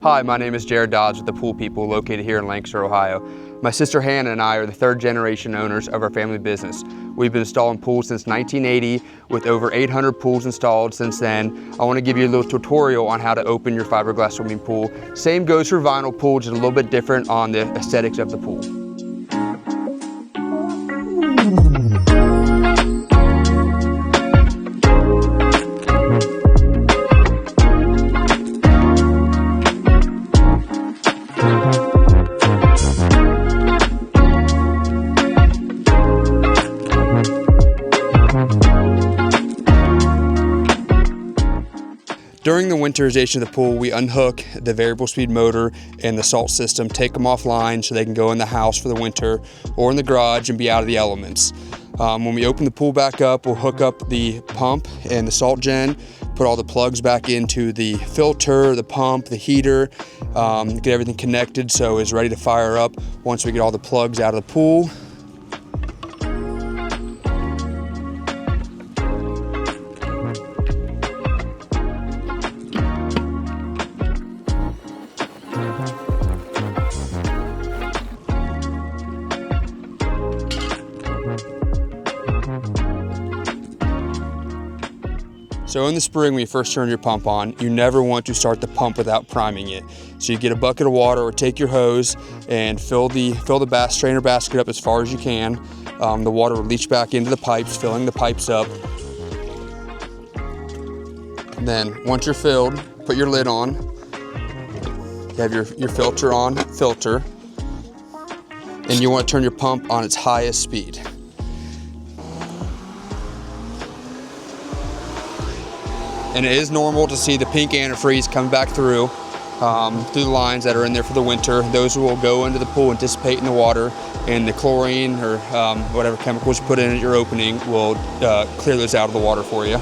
Hi, my name is Jarrod Dodds with the Pool People located here in Lancaster, Ohio. My sister Hannah and I are the third generation owners of our family business. We've been installing pools since 1980 with over 800 pools installed since then. I want to give you a little tutorial on how to open your fiberglass swimming pool. Same goes for vinyl pool, just a little bit different on the aesthetics of the pool. During the winterization of the pool, we unhook the variable speed motor and the salt system, take them offline so they can go in the house for the winter or in the garage and be out of the elements. When we open the pool back up, we'll hook up the pump and the salt gen, put all the plugs back into the filter, the pump, the heater, get everything connected so it's ready to fire up once we get all the plugs out of the pool. So in the spring, when you first turn your pump on, you never want to start the pump without priming it. So you get a bucket of water or take your hose and fill the strainer basket up as far as you can. The water will leach back into the pipes, filling the pipes up. And then once you're filled, put your lid on. You have your filter on, and you want to turn your pump on its highest speed. And it is normal to see the pink antifreeze coming back through the lines that are in there for the winter. Those will go into the pool and dissipate in the water, and the chlorine or whatever chemicals you put in at your opening will clear those out of the water for you.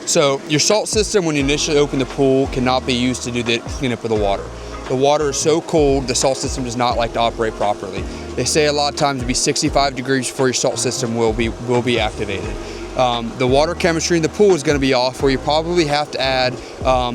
So your salt system, when you initially open the pool, cannot be used to do the cleanup of the water. The water is so cold, the salt system does not like to operate properly. They say a lot of times it'll be 65 degrees before your salt system will be activated. The water chemistry in the pool is going to be off, where you probably have to add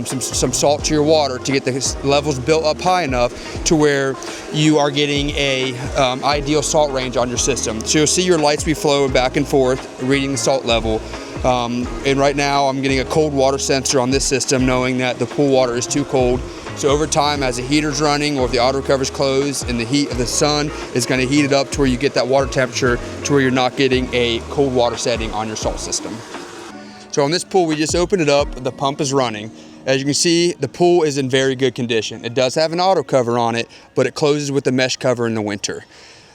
some salt to your water to get the levels built up high enough to where you are getting a ideal salt range on your system. So you'll see your lights be flowing back and forth, reading the salt level. And right now I'm getting a cold water sensor on this system, knowing that the pool water is too cold. So over time, as the heater's running or if the auto cover's closed and the heat of the sun is going to heat it up to where you get that water temperature to where you're not getting a cold water setting on your salt system. So on this pool, we just opened it up, the pump is running. As you can see, the pool is in very good condition. It does have an auto cover on it, but it closes with the mesh cover in the winter.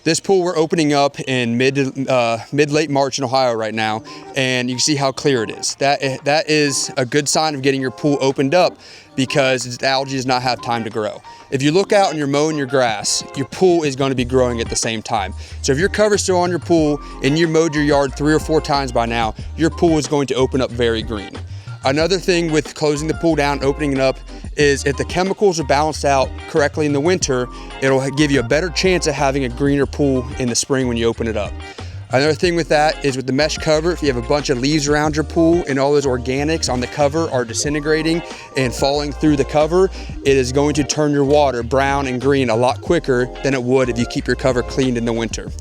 This pool we're opening up in mid-late March in Ohio right now, and you can see how clear it is. That is a good sign of getting your pool opened up, because algae does not have time to grow. If you look out and you're mowing your grass, your pool is going to be growing at the same time. So if your cover's still on your pool and you mowed your yard 3 or 4 times by now, your pool is going to open up very green. Another thing with closing the pool down, opening it up, is if the chemicals are balanced out correctly in the winter, it'll give you a better chance of having a greener pool in the spring when you open it up. Another thing with that is with the mesh cover, if you have a bunch of leaves around your pool and all those organics on the cover are disintegrating and falling through the cover, it is going to turn your water brown and green a lot quicker than it would if you keep your cover cleaned in the winter.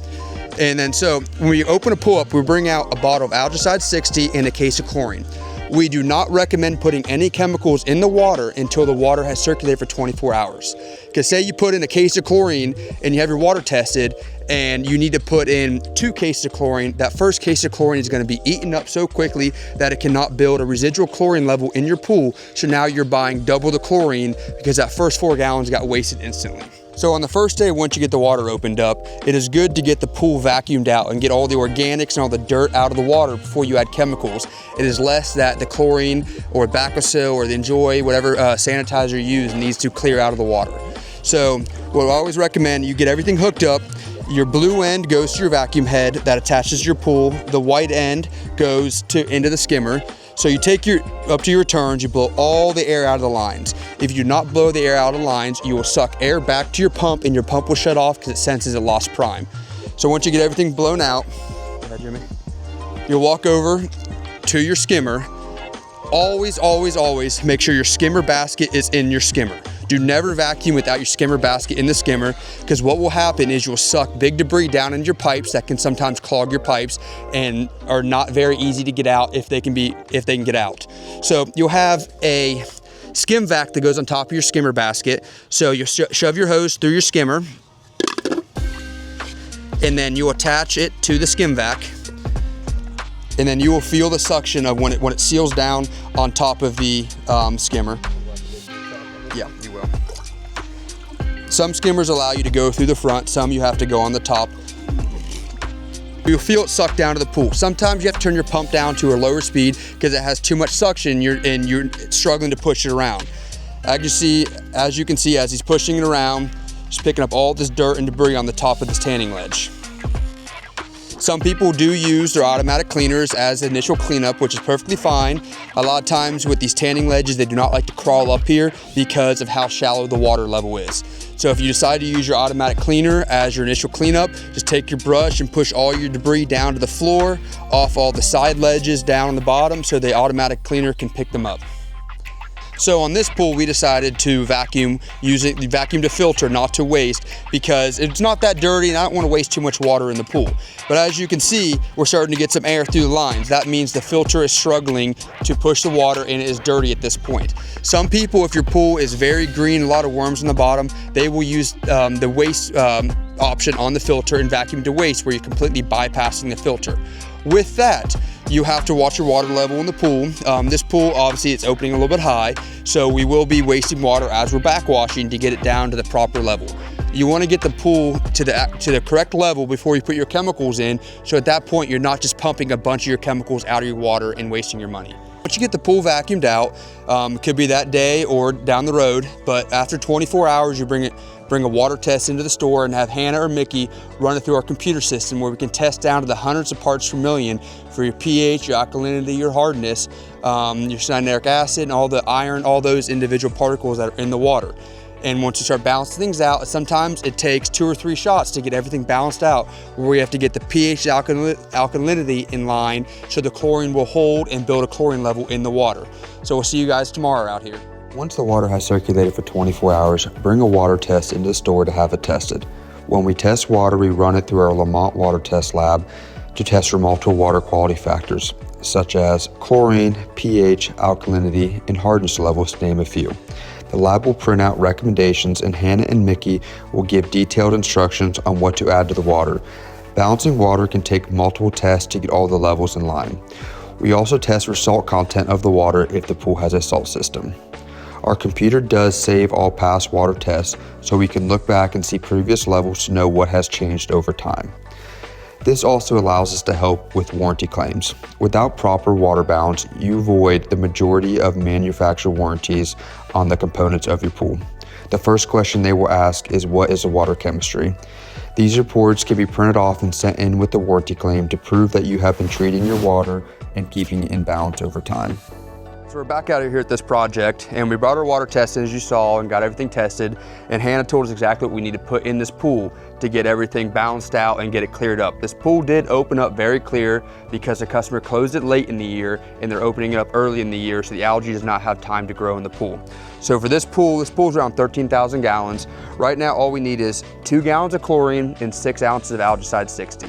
And then so when we open a pool up, we bring out a bottle of Algicide 60 and a case of chlorine. We do not recommend putting any chemicals in the water until the water has circulated for 24 hours. Because say you put in a case of chlorine and you have your water tested and you need to put in 2 cases of chlorine, that first case of chlorine is going to be eaten up so quickly that it cannot build a residual chlorine level in your pool. So now you're buying double the chlorine because that first 4 gallons got wasted instantly. So on the first day, once you get the water opened up, it is good to get the pool vacuumed out and get all the organics and all the dirt out of the water before you add chemicals. It is less that the chlorine or Bacosil or the Enjoy, whatever sanitizer you use, needs to clear out of the water. So what I always recommend, you get everything hooked up. Your blue end goes to your vacuum head that attaches to your pool. The white end goes into the skimmer. So you take up to your returns, you blow all the air out of the lines. If you do not blow the air out of the lines, you will suck air back to your pump and your pump will shut off because it senses it lost prime. So once you get everything blown out, go ahead, Jimmy, you'll walk over to your skimmer. Always, always, always make sure your skimmer basket is in your skimmer. Do never vacuum without your skimmer basket in the skimmer, because what will happen is you'll suck big debris down into your pipes that can sometimes clog your pipes and are not very easy to get out if they can get out. So you'll have a skim vac that goes on top of your skimmer basket. So you'll shove your hose through your skimmer, and then you attach it to the skim vac, and then you will feel the suction of when it seals down on top of the skimmer. Yeah, you will. Some skimmers allow you to go through the front, some you have to go on the top. You'll feel it suck down to the pool. Sometimes you have to turn your pump down to a lower speed because it has too much suction and you're struggling to push it around. As you can see, as he's pushing it around, just picking up all this dirt and debris on the top of this tanning ledge. Some people do use their automatic cleaners as initial cleanup, which is perfectly fine. A lot of times with these tanning ledges, they do not like to crawl up here because of how shallow the water level is. So if you decide to use your automatic cleaner as your initial cleanup, just take your brush and push all your debris down to the floor, off all the side ledges down on the bottom, so the automatic cleaner can pick them up. So on this pool, we decided to vacuum to filter, not to waste, because it's not that dirty and I don't want to waste too much water in the pool. But as you can see, we're starting to get some air through the lines. That means the filter is struggling to push the water and it is dirty at this point. Some people, if your pool is very green, a lot of worms on the bottom, they will use the waste option on the filter and vacuum to waste, where you're completely bypassing the filter. With that, you have to watch your water level in the pool. This pool, obviously, it's opening a little bit high, so we will be wasting water as we're backwashing to get it down to the proper level. You want to get the pool to the correct level before you put your chemicals in, so at that point, you're not just pumping a bunch of your chemicals out of your water and wasting your money. Once you get the pool vacuumed out, it could be that day or down the road, but after 24 hours, you bring a water test into the store and have Hannah or Mickey run it through our computer system, where we can test down to the hundreds of parts per million for your pH, your alkalinity, your hardness, your cyanuric acid, and all the iron, all those individual particles that are in the water. And once you start balancing things out, sometimes it takes 2 or 3 shots to get everything balanced out, where we have to get the pH alkalinity in line so the chlorine will hold and build a chlorine level in the water. So we'll see you guys tomorrow out here. Once the water has circulated for 24 hours, bring a water test into the store to have it tested. When we test water, we run it through our Lamont water test lab to test for multiple water quality factors, such as chlorine, pH, alkalinity, and hardness levels, to name a few. The lab will print out recommendations, and Hannah and Mickey will give detailed instructions on what to add to the water. Balancing water can take multiple tests to get all the levels in line. We also test for salt content of the water if the pool has a salt system. Our computer does save all past water tests, so we can look back and see previous levels to know what has changed over time. This also allows us to help with warranty claims. Without proper water balance, you void the majority of manufacturer warranties on the components of your pool. The first question they will ask is, what is the water chemistry? These reports can be printed off and sent in with the warranty claim to prove that you have been treating your water and keeping it in balance over time. So we're back out here at this project, and we brought our water test in, as you saw, and got everything tested, and Hannah told us exactly what we need to put in this pool to get everything balanced out and get it cleared up. This pool did open up very clear because the customer closed it late in the year and they're opening it up early in the year, so the algae does not have time to grow in the pool. So for this pool's around 13,000 gallons. Right now, all we need is 2 gallons of chlorine and 6 ounces of algicide 60.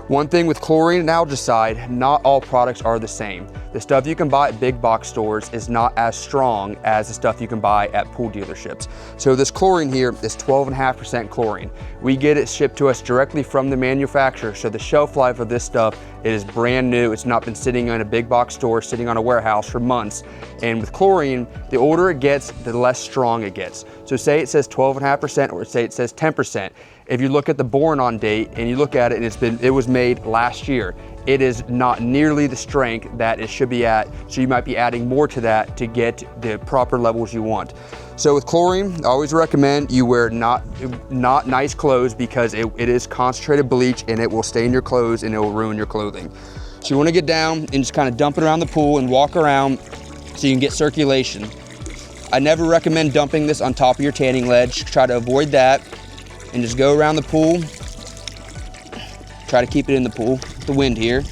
One thing with chlorine and algicide, not all products are the same. The stuff you can buy at big box stores is not as strong as the stuff you can buy at pool dealerships. So this chlorine here is 12.5% chlorine. We get it shipped to us directly from the manufacturer, so the shelf life of this stuff, it is brand new. It's not been sitting in a big box store, sitting on a warehouse for months. And with chlorine, the older it gets, the less strong it gets. So say it says 12.5% or say it says 10%. If you look at the born on date and you look at it and it was made last year, it is not nearly the strength that it should be at. So you might be adding more to that to get the proper levels you want. So with chlorine, I always recommend you wear not nice clothes, because it is concentrated bleach and it will stain your clothes and it will ruin your clothing. So you want to get down and just kind of dump it around the pool and walk around so you can get circulation. I never recommend dumping this on top of your tanning ledge. Try to avoid that and just go around the pool. Try to keep it in the pool, the wind here.